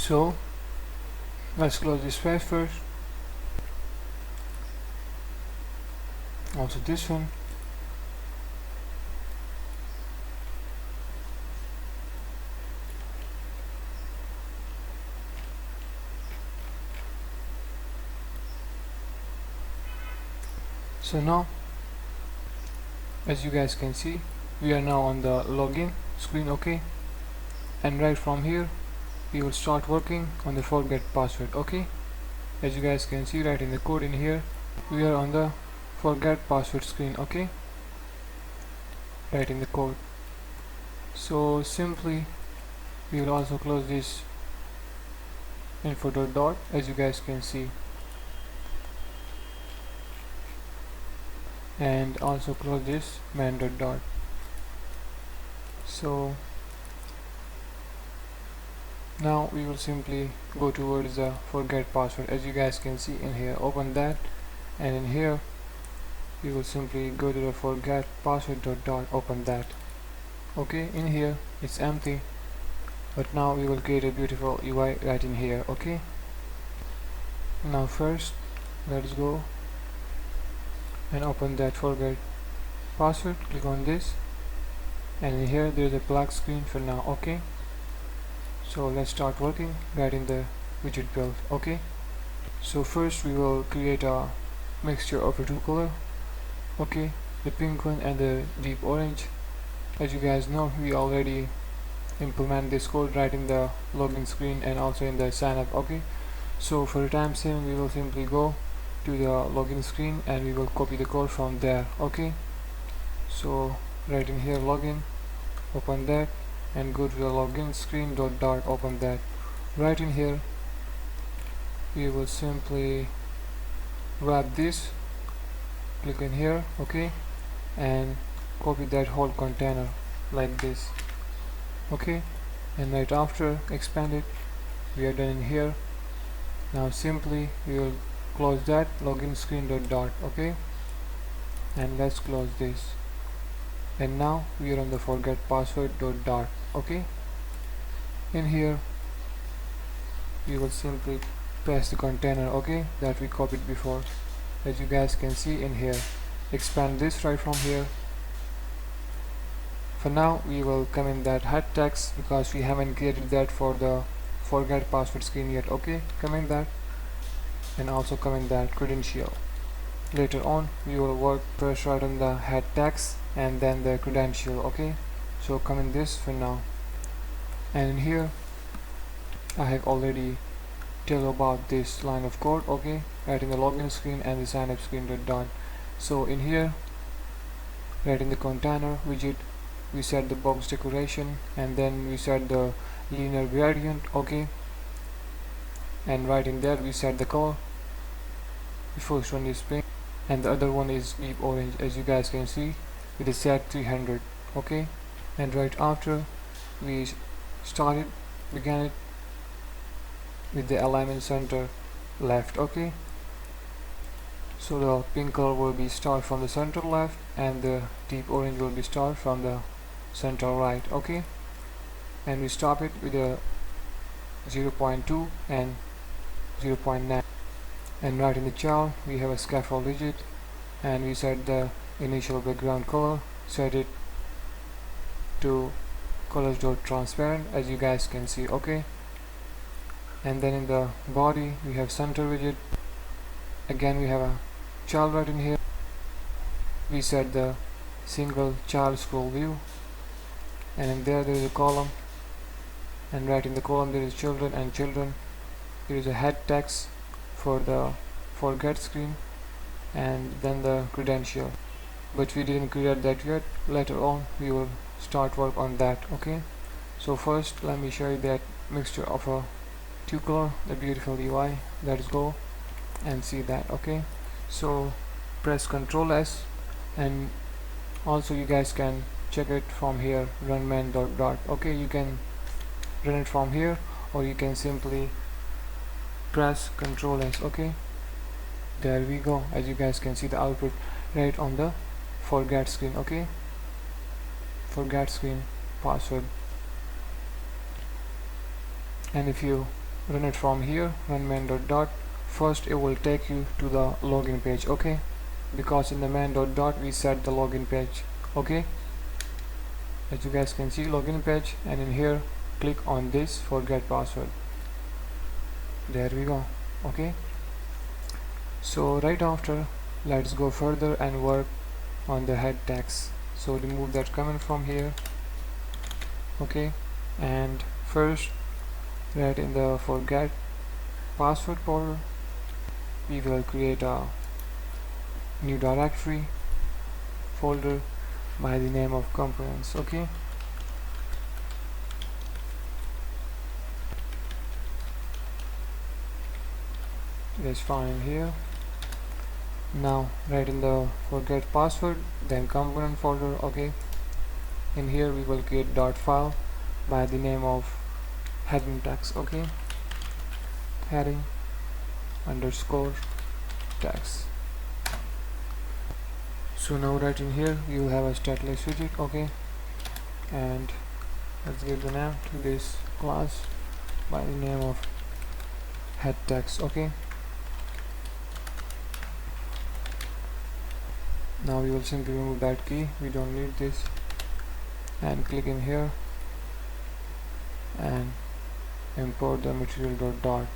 So let's close this page first, also this one. So now, as you guys can see, we are now on the login screen, okay, and right from here we will start working on the forget password, okay. As you guys can see right in the code in here, we are on the forget password screen, okay, right in the code. So simply we will also close this info.dot, as you guys can see, and also close this main.dot. So now we will simply go towards the forget password, as you guys can see in here. Open that, and in here we will simply go to the forget password.dot. Open that, okay. In here it's empty, but now we will create a beautiful UI right in here, okay. Now first let's go and open that forget password. Click on this, and in here there is a black screen for now, okay. So let's start working right in the widget build, okay. So first we will create a mixture of the two color, okay, the pink one and the deep orange. As you guys know, we already implement this code right in the login screen and also in the sign up, okay. So for the time saving, we will simply go to the login screen and we will copy the code from there, okay. So right in here, login, open that, and go to the login screen dot. Open that. Right in here we will simply wrap this, click in here, okay, and copy that whole container like this, okay. And right after expand it, we are done in here. Now simply we will close that login screen dot, okay, and let's close this. And now we are on the forget password dot, okay. In here we will simply paste the container, okay, that we copied before. As you guys can see in here, expand this right from here. For now we will come in that head text because we haven't created that for the forget password screen yet, okay. Come in that, and also come in that credential. Later on we will work first right on the head text and then the credential, okay. So come in this for now. And in here I have already tell about this line of code, okay, right in the login screen and the sign up screen dot. So in here right in the container widget we set the box decoration, and then we set the linear gradient, okay, and right in there we set the color. The first one is pink and the other one is deep orange, as you guys can see, with a set 300, okay. And right after we began it with the alignment center left, okay. So the pink color will be start from the center left and the deep orange will be start from the center right, okay. And we stop it with a 0.2 and 0.9. And right in the child we have a scaffold widget, and we set the initial background color, set it to colors.transparent, as you guys can see, okay. And then in the body we have center widget. Again we have a child right in here. We set the single child scroll view, and in there is a column, and right in the column there is children and children. There is a head text for the forget screen, and then the credential, but we didn't create that yet. Later on we will start work on that, okay. So first let me show you that mixture of a two color, the beautiful UI. Let's go and see that, okay. So press Ctrl S, and also you guys can check it from here, run main dot, okay. You can run it from here, or you can simply press Ctrl S, okay. There we go. As you guys can see the output right on the forget screen, okay. Forget screen password. And if you run it from here, run main.dot. First it will take you to the login page, okay, because in the main.dot we set the login page, okay. As you guys can see, login page, and in here click on this forget password. There we go, okay. So right after, let's go further and work on the head text. So remove that comment from here, okay, and first right in the forget password folder we will create a new directory folder by the name of components, okay. That's fine here. Now right in the forget password, then component folder, okay. In here we will create .file by the name of heading text, okay, heading underscore text. So now right in here you will have a stateless widget, okay, and let's give the name to this class by the name of head text, okay. Now we will simply remove that key, we don't need this, and click in here and import the material.dot.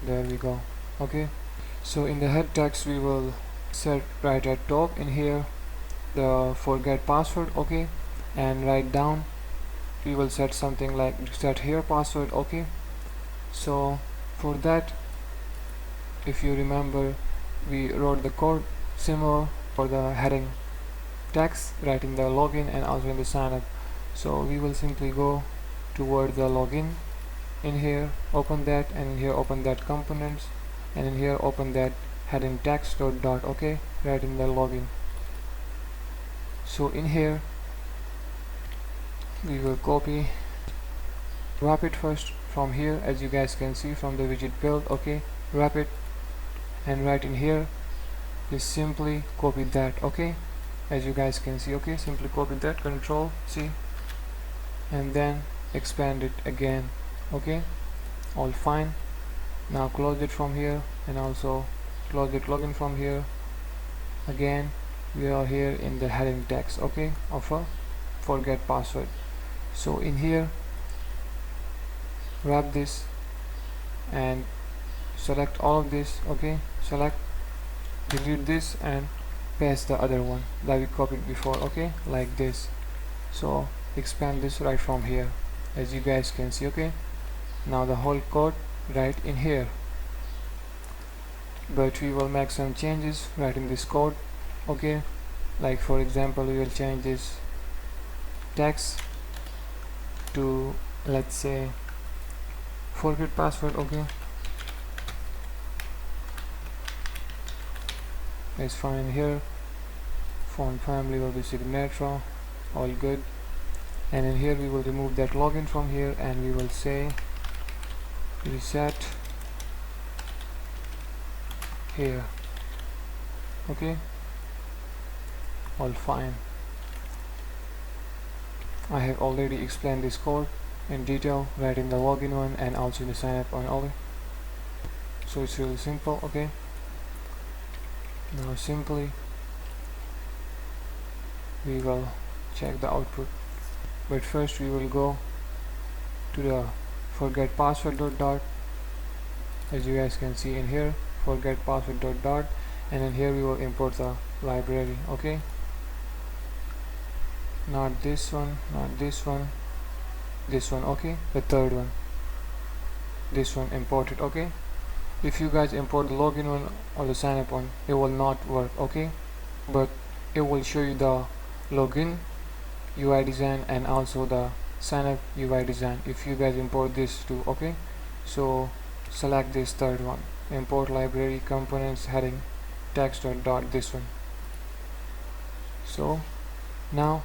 There we go, okay. So in the head text we will set right at top in here the forget password, okay, and right down we will set something like set here password, okay. So for that, if you remember, we wrote the code similar for the heading text right in the login and also in the sign up. So we will simply go toward the login, in here open that, and in here open that components, and in here open that heading text dot, okay, right in the login. So in here we will copy, wrap it first from here, as you guys can see from the widget build, okay, wrap it, and right in here please simply copy that, okay, as you guys can see, okay, simply copy that, Control C, and then expand it again, okay, all fine. Now close it from here and also close it login from here. Again we are here in the heading text, okay, of a forget password. So in here wrap this and select all of this, okay, select, delete this and paste the other one that we copied before, okay, like this. So expand this right from here, as you guys can see, okay. Now the whole code right in here, but we will make some changes right in this code, okay. Like for example, we will change this text to, let's say, forget password, okay. It's fine here. Font family will be signature, all good. And in here we will remove that login from here and we will say reset here, okay, all fine. I have already explained this code in detail right in the login one and also in the sign up one, okay. So it's really simple, okay. Now simply we will check the output, but first we will go to the forget password dot, as you guys can see in here, forget password dot, and in here we will import the library, okay. Not this one, not this one, this one, okay, the third one, this one imported, okay. If you guys import the login one or the sign up one, it will not work, okay, but it will show you the login UI design and also the sign up UI design if you guys import this too, okay. So select this third one, import library components heading text dot, this one. So now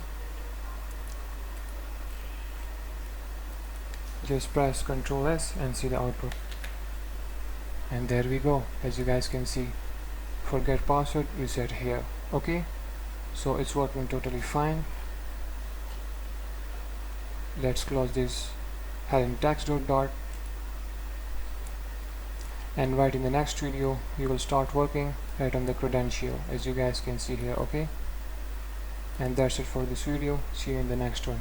just press Ctrl S and see the output, and there we go, as you guys can see, forget password reset here, okay. So it's working totally fine. Let's close this heading text dot, and right in the next video we will start working right on the credential, as you guys can see here. Okay, and that's it for this video. See you in the next one.